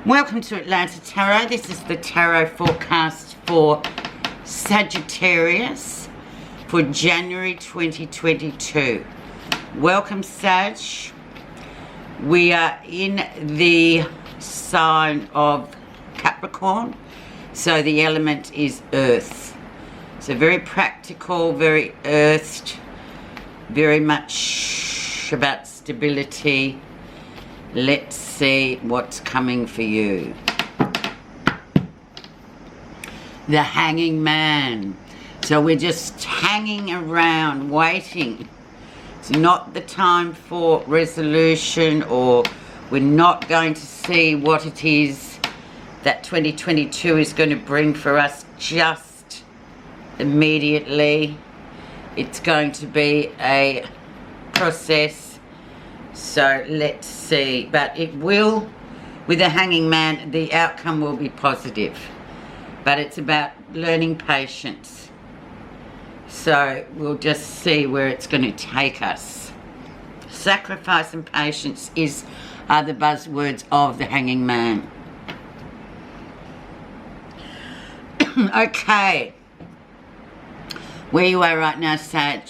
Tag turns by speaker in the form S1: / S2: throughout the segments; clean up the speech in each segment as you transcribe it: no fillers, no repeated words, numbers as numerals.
S1: Welcome to Atlanta Tarot. This is the tarot forecast for Sagittarius for January 2022. Welcome, Sag. We are in the sign of Capricorn, so the element is earth. So very practical, very earthed, very much about stability. Let's see what's coming for you. The Hanging Man. So we're just hanging around, waiting. It's not the time for resolution, or we're not going to see what it is that 2022 is going to bring for us just immediately. It's going to be a process. So let's see, but it will, with the Hanging Man, the outcome will be positive, but it's about learning patience. So we'll just see where it's going to take us. Sacrifice and patience are the buzzwords of the Hanging Man. Okay, where you are right now, Sag.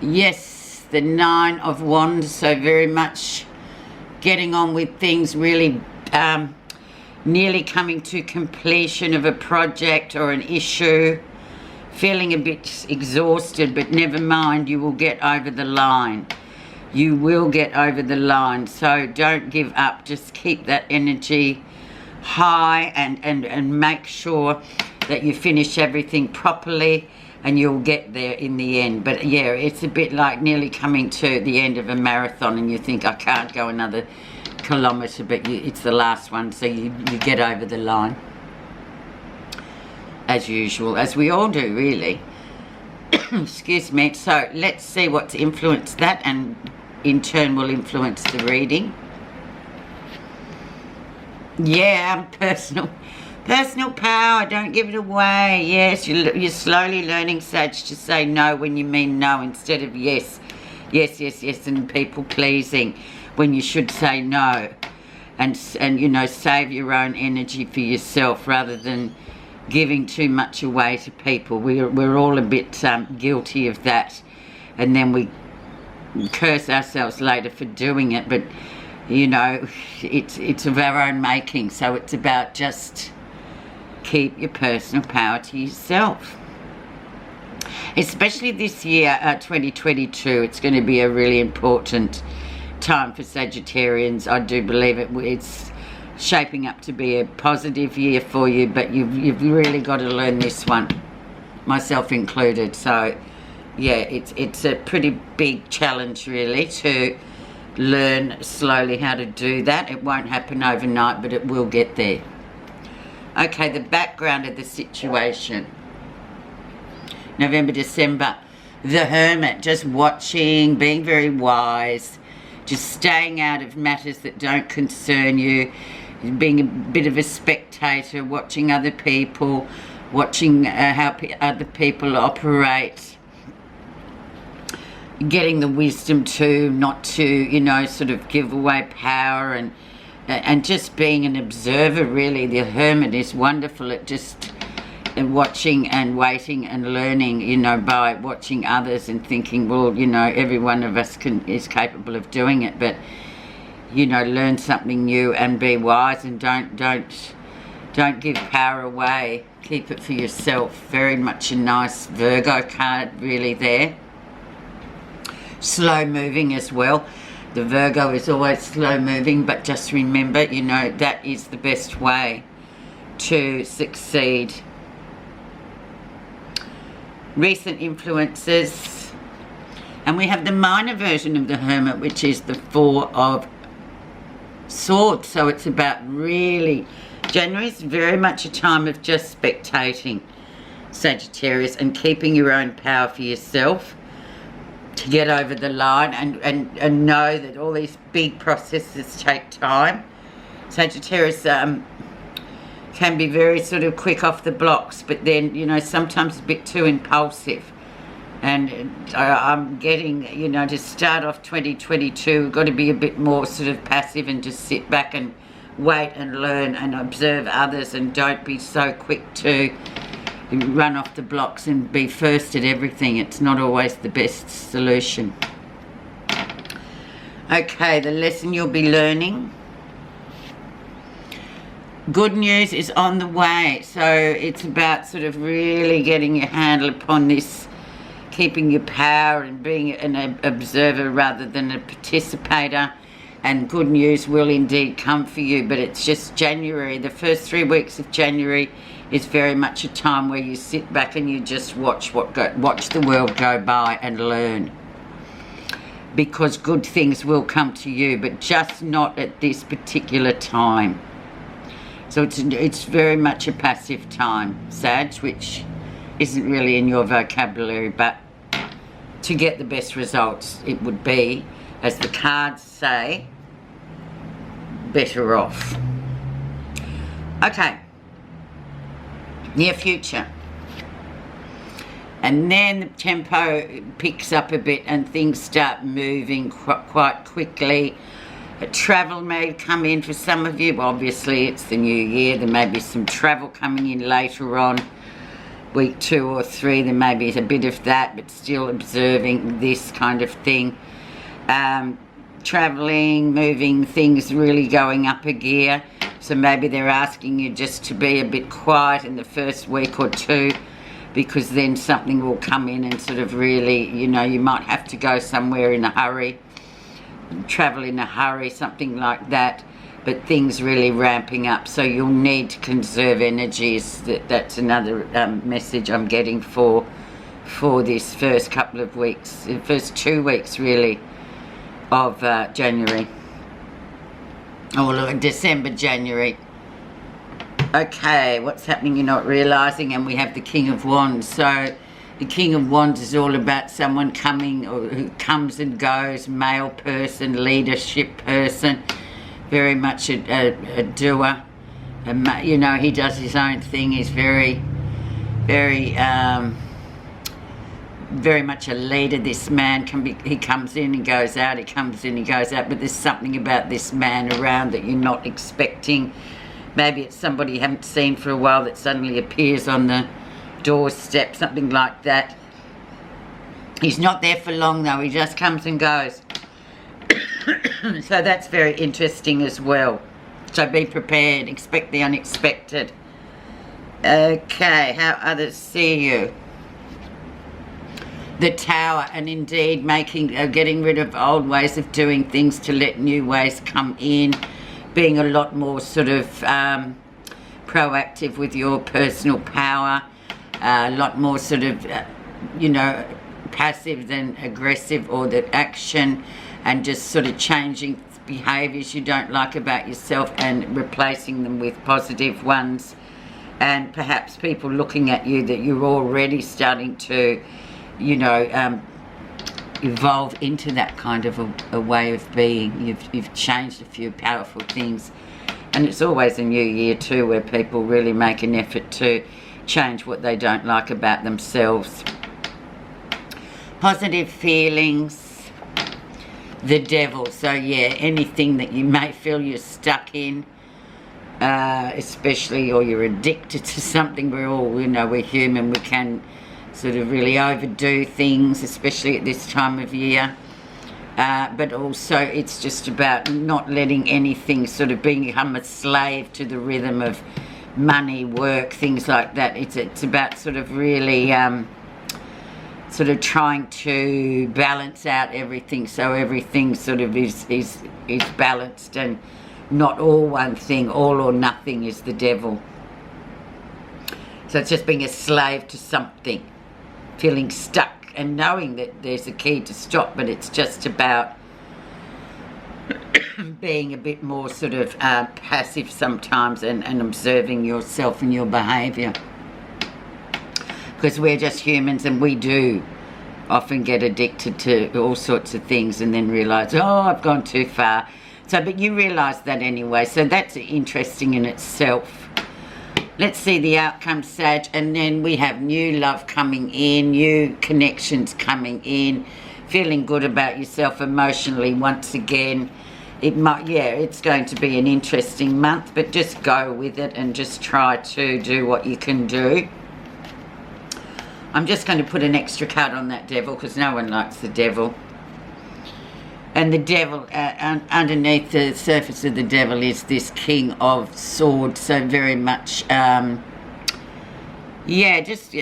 S1: Yes, the Nine of Wands, so very much getting on with things, really nearly coming to completion of a project or an issue, feeling a bit exhausted, but never mind, you will get over the line. You will get over the line, so don't give up. Just keep that energy high and make sure that you finish everything properly, and you'll get there in the end. But yeah, it's a bit like nearly coming to the end of a marathon and you think, I can't go another kilometre, but it's the last one, so you get over the line. As usual, as we all do, really. Excuse me. So let's see what's influenced that, and in turn will influence the reading. Yeah, personal power, don't give it away. Yes, you're slowly learning, Sag, to say no when you mean no, instead of yes, and people pleasing when you should say no, and you know, save your own energy for yourself rather than giving too much away to people. We're all a bit guilty of that, and then we curse ourselves later for doing it. But you know, it's of our own making, so it's about just keep your personal power to yourself. Especially this year, 2022, it's going to be a really important time for Sagittarians. I do believe it's shaping up to be a positive year for you, but you've really got to learn this one, myself included. So yeah, it's a pretty big challenge, really, to learn slowly how to do that. It won't happen overnight, but it will get there. Okay, the background of the situation. November, December. The Hermit, just watching, being very wise, just staying out of matters that don't concern you, being a bit of a spectator, watching other people, watching how other people operate, getting the wisdom to not to, you know, sort of give away power, and just being an observer, really. The Hermit is wonderful at just watching and waiting and learning, you know, by watching others and thinking, well, you know, every one of us is capable of doing it, but, you know, learn something new and be wise, and don't give power away. Keep it for yourself. Very much a nice Virgo card, really, there. Slow moving as well. The Virgo is always slow moving, but just remember, you know, that is the best way to succeed. Recent influences. And we have the minor version of the Hermit, which is the Four of Swords. So it's about really, January is very much a time of just spectating, Sagittarius, and keeping your own power for yourself to get over the line, and know that all these big processes take time. Sagittarius can be very sort of quick off the blocks, but then, you know, sometimes a bit too impulsive. And I'm getting, you know, to start off 2022, we've got to be a bit more sort of passive and just sit back and wait and learn and observe others, and don't be so quick to run off the blocks and be first at everything. It's not always the best solution. Okay, the lesson you'll be learning. Good news is on the way. So it's about sort of really getting your handle upon this, keeping your power and being an observer rather than a participator. And good news will indeed come for you, but it's just January. The first 3 weeks of January is very much a time where you sit back and you just watch the world go by and learn. Because good things will come to you, but just not at this particular time. So it's very much a passive time, Sag, which isn't really in your vocabulary, but to get the best results, it would be, as the cards say, better off. Okay, near future. And then the tempo picks up a bit and things start moving quite quickly. Travel may come in for some of you. Obviously, it's the new year. There may be some travel coming in later on. Week 2 or 3, there may be a bit of that, but still observing this kind of thing. Traveling, moving, things really going up a gear. So maybe they're asking you just to be a bit quiet in the first week or 2, because then something will come in and sort of really, you know, you might have to go somewhere in a hurry, travel in a hurry, something like that. But things really ramping up, so you'll need to conserve energies. That's another message I'm getting for this first couple of weeks, the first 2 weeks really of January, or December, January. Okay, what's happening you're not realising? And we have the King of Wands. So the King of Wands is all about someone coming, or who comes and goes, male person, leadership person, very much a doer. You know, he does his own thing. He's very much a leader. This man can be, he comes in and goes out, he comes in and goes out, but there's something about this man around that you're not expecting. Maybe it's somebody you haven't seen for a while that suddenly appears on the doorstep, something like that. He's not there for long though, he just comes and goes. So that's very interesting as well. So be prepared, expect the unexpected. Okay, how others see you. The Tower, and indeed getting rid of old ways of doing things to let new ways come in. Being a lot more sort of proactive with your personal power. A lot more sort of, you know, passive than aggressive, or that action, and just sort of changing behaviours you don't like about yourself and replacing them with positive ones. And perhaps people looking at you that you're already starting to, you know, evolve into that kind of a way of being. You've changed a few powerful things. And it's always a new year too, where people really make an effort to change what they don't like about themselves. Positive feelings. The Devil. So yeah, anything that you may feel you're stuck in, especially, or you're addicted to something. We're all, you know, we're human. We can sort of really overdo things, especially at this time of year. But also it's just about not letting anything sort of become a slave to the rhythm of money, work, things like that. It's about sort of really sort of trying to balance out everything, so everything sort of is balanced, and not all one thing. All or nothing is the Devil. So it's just being a slave to something, feeling stuck, and knowing that there's a key to stop, but it's just about being a bit more sort of passive sometimes, and observing yourself and your behaviour. Because we're just humans, and we do often get addicted to all sorts of things and then realise, oh, I've gone too far. So, but you realise that anyway, so that's interesting in itself. Let's see the outcome, Sag, and then we have new love coming in, new connections coming in, feeling good about yourself emotionally once again, it might, yeah, it's going to be an interesting month, but just go with it and just try to do what you can do. I'm just going to put an extra card on that devil because no one likes the devil. And the devil, underneath the surface of the devil is this King of Swords. So very much, yeah, just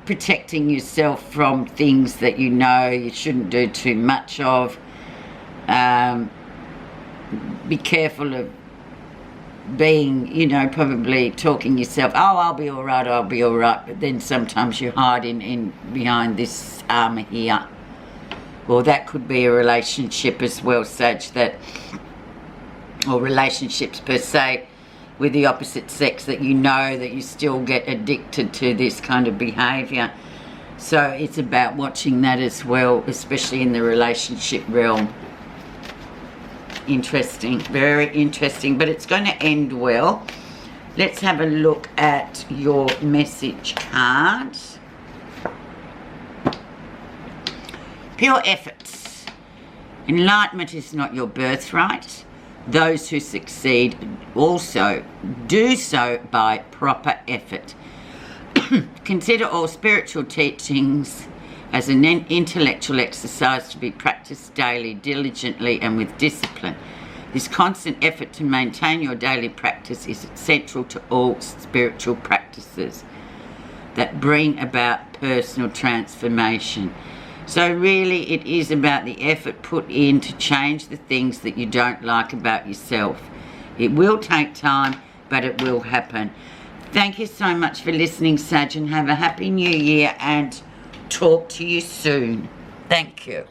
S1: protecting yourself from things that you know you shouldn't do too much of. Be careful of being, you know, probably talking yourself, oh, I'll be all right, but then sometimes you hide in behind this armor here. Or that could be a relationship as well, Sag, that, or relationships per se with the opposite sex, that you know that you still get addicted to this kind of behaviour. So it's about watching that as well, especially in the relationship realm. Interesting, very interesting, but it's going to end well. Let's have a look at your message card. Pure efforts. Enlightenment is not your birthright. Those who succeed also do so by proper effort. Consider all spiritual teachings as an intellectual exercise to be practiced daily, diligently and with discipline. This constant effort to maintain your daily practice is central to all spiritual practices that bring about personal transformation. So really it is about the effort put in to change the things that you don't like about yourself. It will take time, but it will happen. Thank you so much for listening, Sag, and have a happy new year and talk to you soon. Thank you.